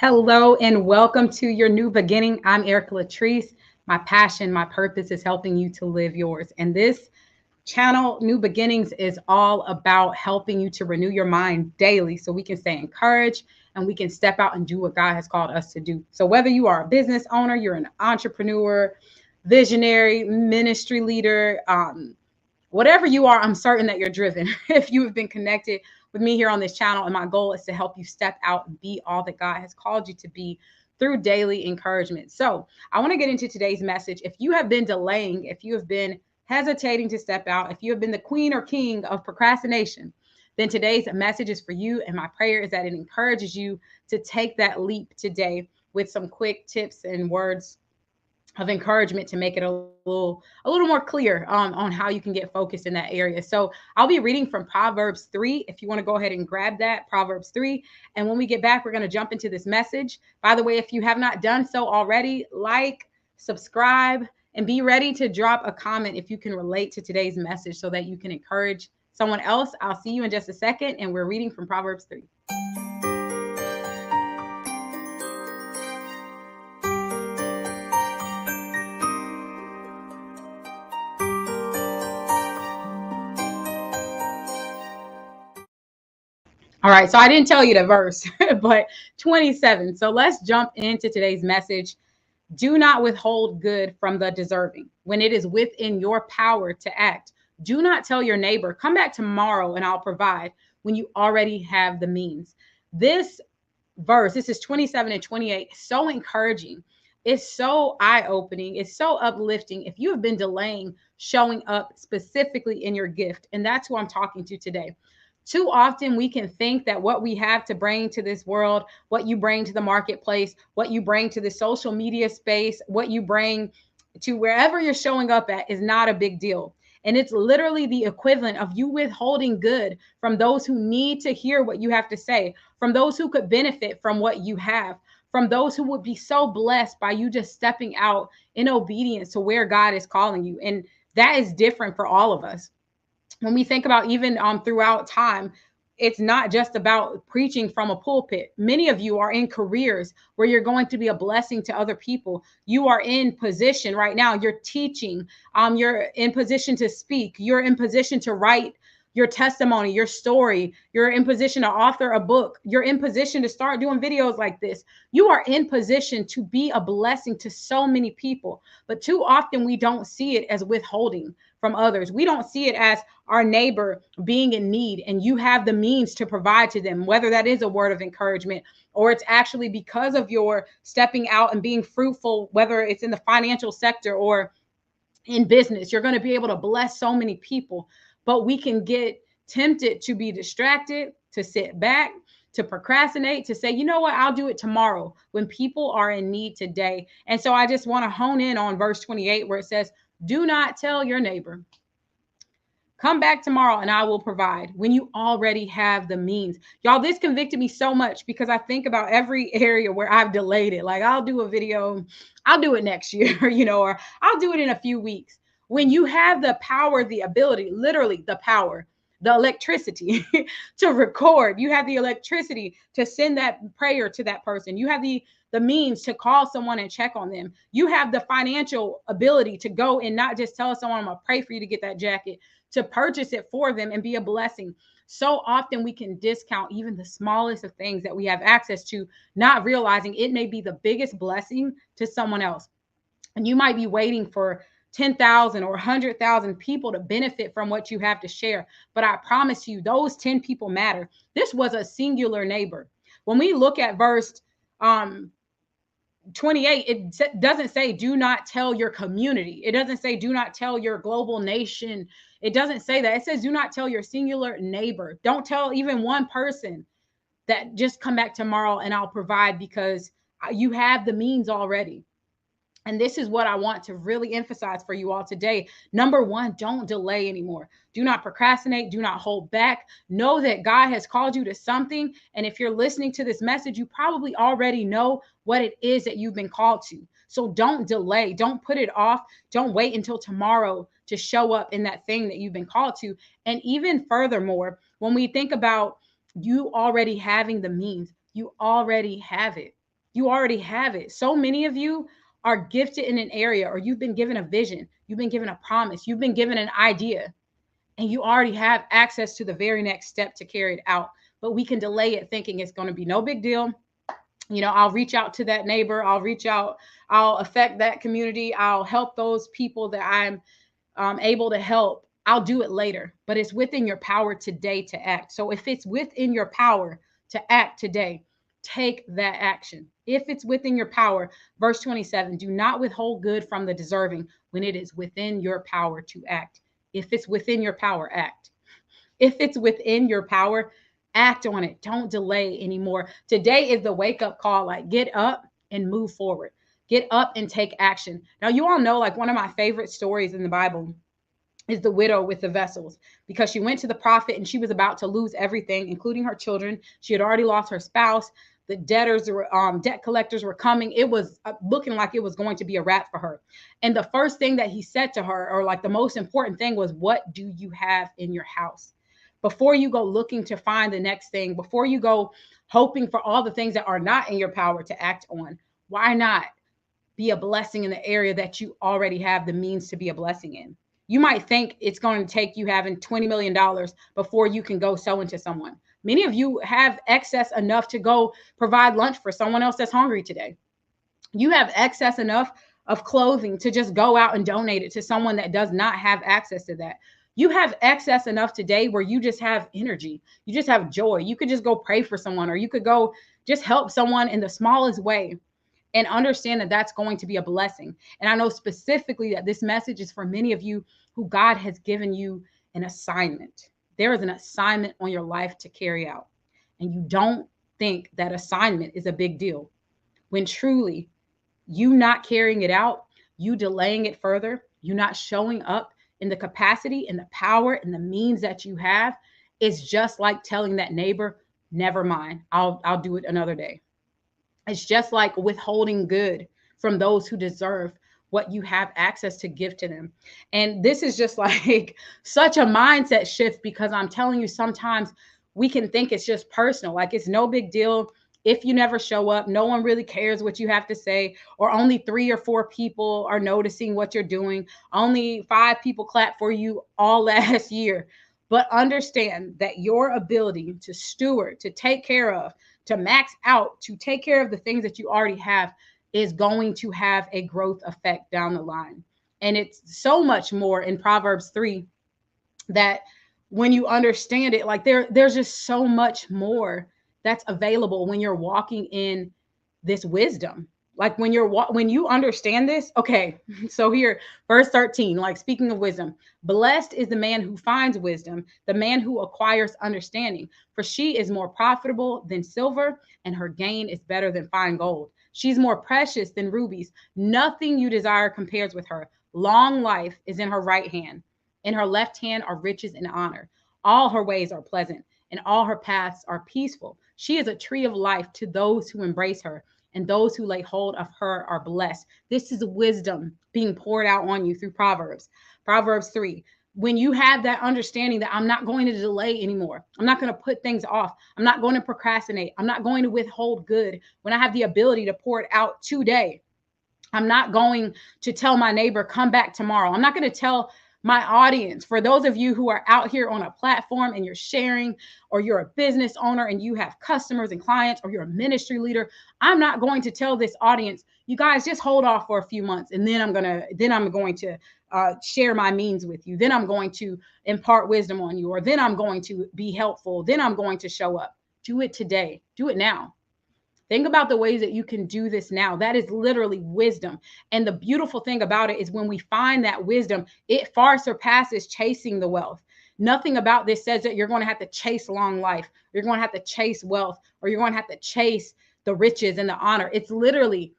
Hello and welcome to your new beginning. I'm Erica Latrice. My passion, my purpose is helping you to live yours. And this channel, New Beginnings, is all about helping you to renew your mind daily so we can stay encouraged and we can step out and do what God has called us to do. So, whether you are a business owner, you're an entrepreneur, visionary, ministry leader, whatever you are, I'm certain that you're driven. If you have been connected with me here on this channel, and my goal is to help you step out and be all that God has called you to be through daily encouragement. So, I want to get into today's message. If you have been delaying, if you have been hesitating to step out, if you have been the queen or king of procrastination, then today's message is for you. And my prayer is that it encourages you to take that leap today with some quick tips and words of encouragement to make it a little more clear on how you can get focused in that area. So I'll be reading from Proverbs 3. If you want to go ahead and grab that, Proverbs 3. And when we get back, we're going to jump into this message. By the way, if you have not done so already, like, subscribe, and be ready to drop a comment if you can relate to today's message so that you can encourage someone else. I'll see you in just a second. And we're reading from Proverbs 3. All right, so I didn't tell you the verse, but 27. So let's jump into today's message. Do not withhold good from the deserving when it is within your power to act. Do not tell your neighbor, come back tomorrow and I'll provide when you already have the means. This verse, this is 27 and 28, so encouraging. It's so eye-opening. It's so uplifting. If you have been delaying showing up specifically in your gift, and that's who I'm talking to today. Too often we can think that what we have to bring to this world, what you bring to the marketplace, what you bring to the social media space, what you bring to wherever you're showing up at is not a big deal. And it's literally the equivalent of you withholding good from those who need to hear what you have to say, from those who could benefit from what you have, from those who would be so blessed by you just stepping out in obedience to where God is calling you. And that is different for all of us. When we think about even throughout time, it's not just about preaching from a pulpit. Many of you are in careers where you're going to be a blessing to other people. You are in position right now. You're teaching. You're in position to speak. You're in position to write your testimony, your story. You're in position to author a book. You're in position to start doing videos like this. You are in position to be a blessing to so many people. But too often we don't see it as withholding from others. We don't see it as our neighbor being in need and you have the means to provide to them, whether that is a word of encouragement or it's actually because of your stepping out and being fruitful, whether it's in the financial sector or in business. You're going to be able to bless so many people, but we can get tempted to be distracted, to sit back, to procrastinate, to say, you know what, I'll do it tomorrow when people are in need today. And so I just want to hone in on verse 28 where it says, do not tell your neighbor, come back tomorrow and I will provide when you already have the means. Y'all, this convicted me so much because I think about every area where I've delayed it. Like I'll do a video, I'll do it next year, or I'll do it in a few weeks. When you have the power, the ability, literally the power, the electricity to record, you have the electricity to send that prayer to that person. You have the means to call someone and check on them. You have the financial ability to go and not just tell someone, I'm going to pray for you to get that jacket, to purchase it for them and be a blessing. So often we can discount even the smallest of things that we have access to, not realizing it may be the biggest blessing to someone else. And you might be waiting for 10,000 or 100,000 people to benefit from what you have to share. But I promise you, those 10 people matter. This was a singular neighbor. When we look at verse 28, it doesn't say do not tell your community. It doesn't say do not tell your global nation. It doesn't say that. It says do not tell your singular neighbor. Don't tell even one person that just come back tomorrow and I'll provide because you have the means already. And this is what I want to really emphasize for you all today. Number one, don't delay anymore. Do not procrastinate. Do not hold back. Know that God has called you to something. And if you're listening to this message, you probably already know what it is that you've been called to. So don't delay. Don't put it off. Don't wait until tomorrow to show up in that thing that you've been called to. And even furthermore, when we think about you already having the means, you already have it. You already have it. So many of you are gifted in an area, or you've been given a vision, you've been given a promise, you've been given an idea, and you already have access to the very next step to carry it out. But we can delay it thinking it's going to be no big deal. I'll reach out to that neighbor, I'll reach out, I'll affect that community, I'll help those people that I'm able to help. I'll do it later, but it's within your power today to act. So if it's within your power to act today, take that action. If it's within your power, verse 27, do not withhold good from the deserving when it is within your power to act. If it's within your power, act. If it's within your power, act on it. Don't delay anymore. Today is the wake up call. Like, get up and move forward. Get up and take action. Now, you all know, like, one of my favorite stories in the Bible is the widow with the vessels, because she went to the prophet and she was about to lose everything, including her children. She had already lost her spouse. The debtors were debt collectors were coming. It was looking like it was going to be a wrap for her. And the first thing that he said to her, or like the most important thing, was, what do you have in your house? Before you go looking to find the next thing, before you go hoping for all the things that are not in your power to act on, why not be a blessing in the area that you already have the means to be a blessing in? You might think it's going to take you having $20 million before you can go sow into someone. Many of you have excess enough to go provide lunch for someone else that's hungry today. You have excess enough of clothing to just go out and donate it to someone that does not have access to that. You have excess enough today where you just have energy. You just have joy. You could just go pray for someone, or you could go just help someone in the smallest way, and understand that that's going to be a blessing. And I know specifically that this message is for many of you who God has given you an assignment. There is an assignment on your life to carry out. And you don't think that assignment is a big deal, when truly you not carrying it out, you delaying it further, you not showing up in the capacity and the power and the means that you have, is just like telling that neighbor, never mind, I'll do it another day. It's just like withholding good from those who deserve what you have access to give to them. And this is just like such a mindset shift, because I'm telling you, sometimes we can think it's just personal, like it's no big deal if you never show up. No one really cares what you have to say, or only 3 or 4 people are noticing what you're doing. Only 5 people clap for you all last year. But understand that your ability to steward, to take care of, to max out, to take care of the things that you already have, is going to have a growth effect down the line. And it's so much more in Proverbs 3, that when you understand it, like there's just so much more that's available when you're walking in this wisdom. Like when you understand this. Okay, so here, verse 13, like, speaking of wisdom, blessed is the man who finds wisdom, the man who acquires understanding, for she is more profitable than silver, and her gain is better than fine gold. She's more precious than rubies. Nothing you desire compares with her. Long life is in her right hand. In her left hand are riches and honor. All her ways are pleasant, and all her paths are peaceful. She is a tree of life to those who embrace her, and those who lay hold of her are blessed. This is wisdom being poured out on you through Proverbs. Proverbs 3. When you have that understanding that I'm not going to delay anymore, I'm not going to put things off, I'm not going to procrastinate, I'm not going to withhold good when I have the ability to pour it out today. I'm not going to tell my neighbor, come back tomorrow. I'm not going to tell my audience, for those of you who are out here on a platform and you're sharing, or you're a business owner and you have customers and clients, or you're a ministry leader, I'm not going to tell this audience, you guys just hold off for a few months, and then I'm going to share my means with you. Then I'm going to impart wisdom on you, or then I'm going to be helpful. Then I'm going to show up. Do it today. Do it now. Think about the ways that you can do this now. That is literally wisdom. And the beautiful thing about it is, when we find that wisdom, it far surpasses chasing the wealth. Nothing about this says that you're going to have to chase long life, you're going to have to chase wealth, or you're going to have to chase the riches and the honor. It's literally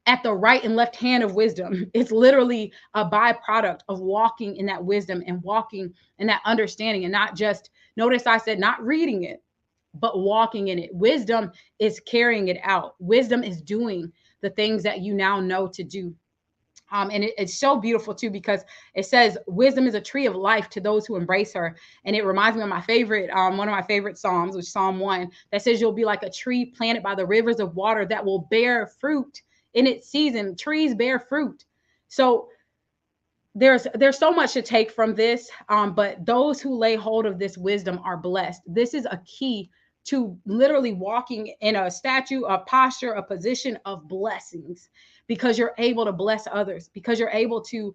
at the right and left hand of wisdom. It's literally a byproduct of walking in that wisdom and walking in that understanding, and not just, notice I said not reading it, but walking in it. Wisdom is carrying it out. Wisdom is doing the things that you now know to do. It's so beautiful too, because it says wisdom is a tree of life to those who embrace her. And it reminds me of my favorite, one of my favorite Psalms, which is Psalm 1, that says you'll be like a tree planted by the rivers of water that will bear fruit in its season. Trees bear fruit. So there's so much to take from this, but those who lay hold of this wisdom are blessed. This is a key to literally walking in a statue, a posture, a position of blessings, because you're able to bless others, because you're able to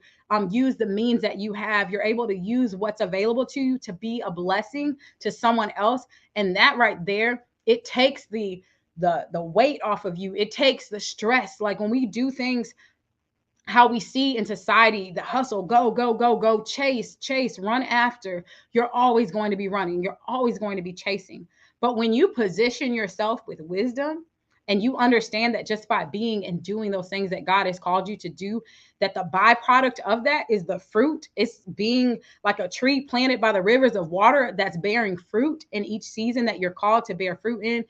use the means that you have. You're able to use what's available to you to be a blessing to someone else. And that right there, it takes the weight off of you. It takes the stress. Like when we do things how we see in society, the hustle, go, go, go, go, chase, chase, run after, you're always going to be running. You're always going to be chasing. But when you position yourself with wisdom and you understand that just by being and doing those things that God has called you to do, that the byproduct of that is the fruit. It's being like a tree planted by the rivers of water that's bearing fruit in each season that you're called to bear fruit in.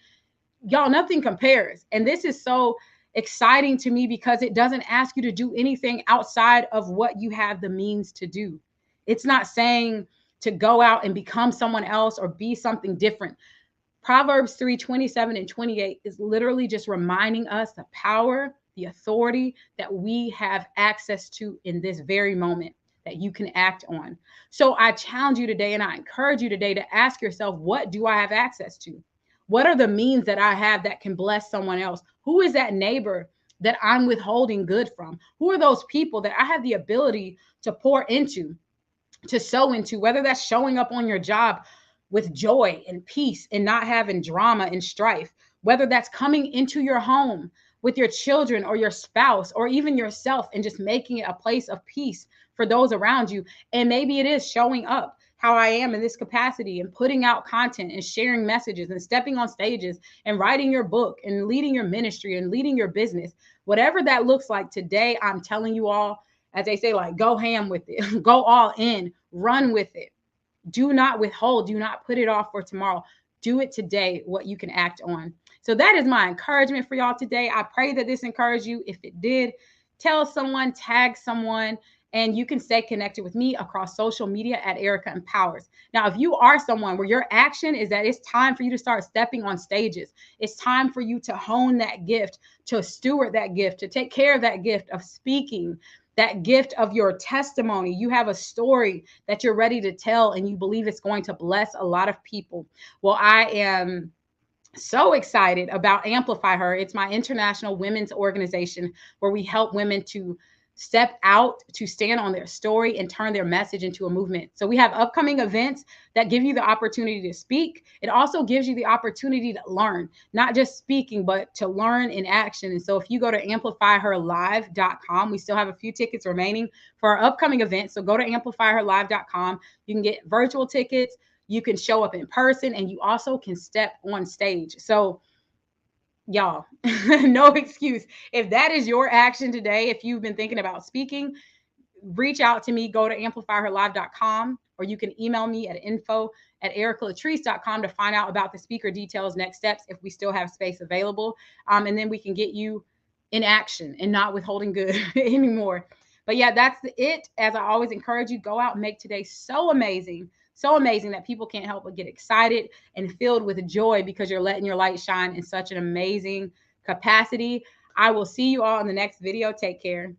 Y'all, nothing compares. And this is so exciting to me because it doesn't ask you to do anything outside of what you have the means to do. It's not saying to go out and become someone else or be something different. Proverbs 3:27 and 28 is literally just reminding us the power, the authority that we have access to in this very moment that you can act on. So I challenge you today and I encourage you today to ask yourself, what do I have access to? What are the means that I have that can bless someone else? Who is that neighbor that I'm withholding good from? Who are those people that I have the ability to pour into, to sow into, whether that's showing up on your job with joy and peace and not having drama and strife, whether that's coming into your home with your children or your spouse or even yourself and just making it a place of peace for those around you. And maybe it is showing up how I am in this capacity and putting out content and sharing messages and stepping on stages and writing your book and leading your ministry and leading your business. Whatever that looks like today, I'm telling you all, as they say, like, go ham with it, go all in, run with it. Do not withhold, do not put it off for tomorrow. Do it today, what you can act on. So that is my encouragement for y'all today. I pray that this encouraged you. If it did, tell someone, tag someone, and you can stay connected with me across social media at Erica Empowers. Now, if you are someone where your action is that it's time for you to start stepping on stages, it's time for you to hone that gift, to steward that gift, to take care of that gift of speaking, that gift of your testimony. You have a story that you're ready to tell and you believe it's going to bless a lot of people. Well, I am so excited about Amplify Her. It's my international women's organization where we help women to step out, to stand on their story and turn their message into a movement. So we have upcoming events that give you the opportunity to speak. It also gives you the opportunity to learn, not just speaking, but to learn in action. And so if you go to amplifyherlive.com, we still have a few tickets remaining for our upcoming event. So go to amplifyherlive.com. You can get virtual tickets. You can show up in person, and you also can step on stage. So y'all, no excuse. If that is your action today, if you've been thinking about speaking, reach out to me. Go to amplifyherlive.com, or you can email me at info@ericalatrice.com to find out about the speaker details, next steps, if we still have space available. And then we can get you in action and not withholding good anymore. But yeah, that's it. As I always encourage you, go out and make today so amazing that people can't help but get excited and filled with joy because you're letting your light shine in such an amazing capacity. I will see you all in the next video. Take care.